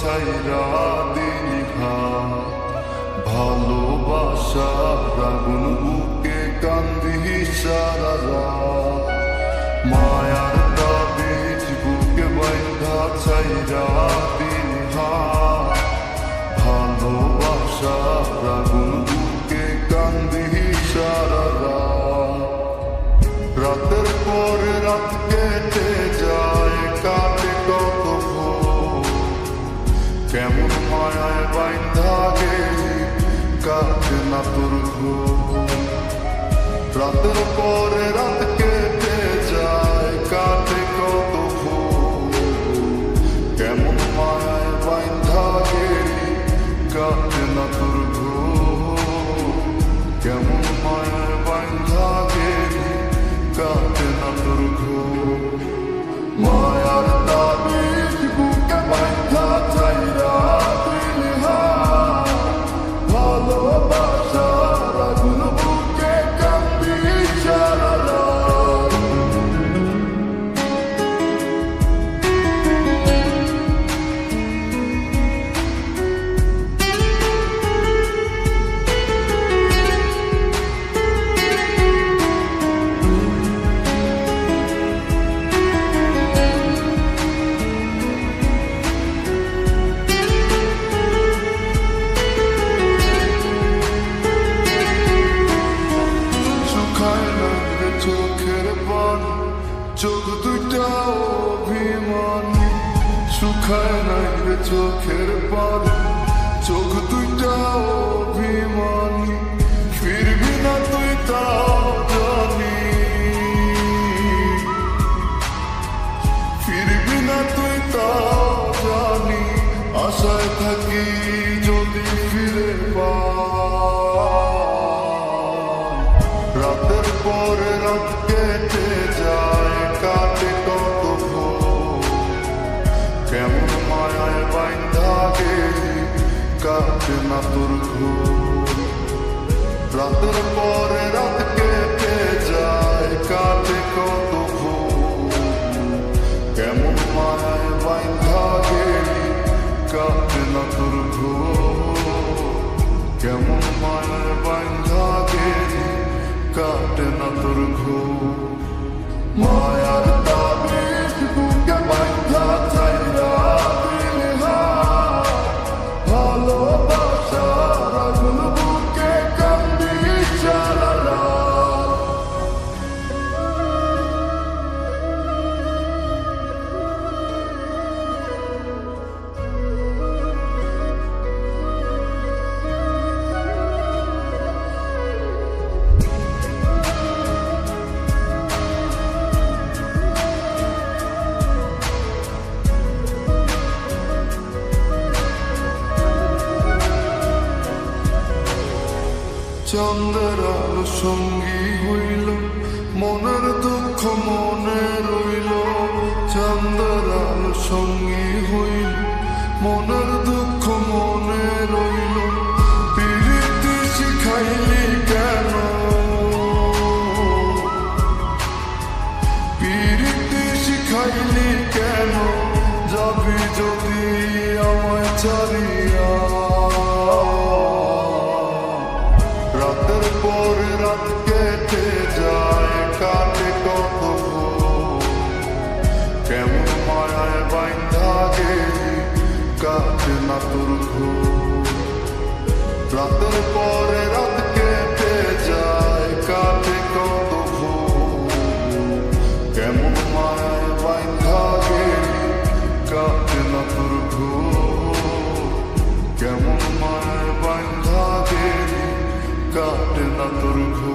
ছাইরা দিলি হাত, ভালোবাসার আগুন বুকে কান্দি সারা রাত। মায়ার তাবিজ বুকে বাইন্ধা ছাইরা দিলি হাত, ভালোবাসার আগুন বুকে কান্দি সারা রাত। রাতের পরে রাত কেটে যায়, কাটে কত ভোর, কেমন মায়ায় বাইন্ধা গেলি কাটে না তোর ঘুম। রাতের পরে রাত কেটে যায়, কাটে কত ভোর, কেমন মায়ায় বাইন্ধা গেলি কাটে না তোর ঘুম। কেমন মায়ায় বাইন্ধা গেলি কাটে না তোর ঘুম। মায়ার তাবিজ বুকে বাইন্ধা ছাইরা দিলি হাত, ভালোবাসার আগুন বুকে কান্দি সারা রাত। চোখের পানি, চোখ দুটা অভিমানী, শুকায় নাই রে চোখের পানি, চোখ দুটা অভিমানী। ফিরবি না তুই তাও জানি, ফিরবি না তুই তাও জানি। আশায় থাকি যদি ফিরে পাই। রাতের পরে রাত কেটে যায়, কাটে কত ভোর, কেমন মায়ায় বাইন্ধা গেলি কাটে না তোর ঘুম। রাতের পরে রাত কেটে যায়, কাটে কত ভোর, কেমন মায়ায় বাইন্ধা গেলি কাটে না তোর ঘুম। কেমন মায়ায় বাইন্ধা গেলি কাটে না তোর ঘুম। মায়ার তাবিজ বুকে বাইন্ধা ছাইরা দিলি হাত, ভালোবাসার আগুন বুকে কান্দি সারা রাত। চন্দ্রের আলো সঙ্গী হইল, মনের দুঃখ মনে রইল। চন্দ্রের আলো সঙ্গী হইল, মনের দুঃখ মনে রইল। প্রীতি শিখাইলি কেন, প্রীতি শিখাইলি কেন, যাবি যদি আমায় ছাড়িয়া। রাতের পরে রাত কেটে যায়, কাটে কত ভোর, কেমন মায়ায় বাইন্ধা গেলি কাটে না তোর ঘুম। রাতের পরে রাত কেটে যায়, কাটে কত ভোর, কেমন মায়ায় বাইন্ধা গেলি কাটে না তোর ঘুম। কেমন মায়ায় বাইন্ধা গেলি কাটে না তোর ঘুম।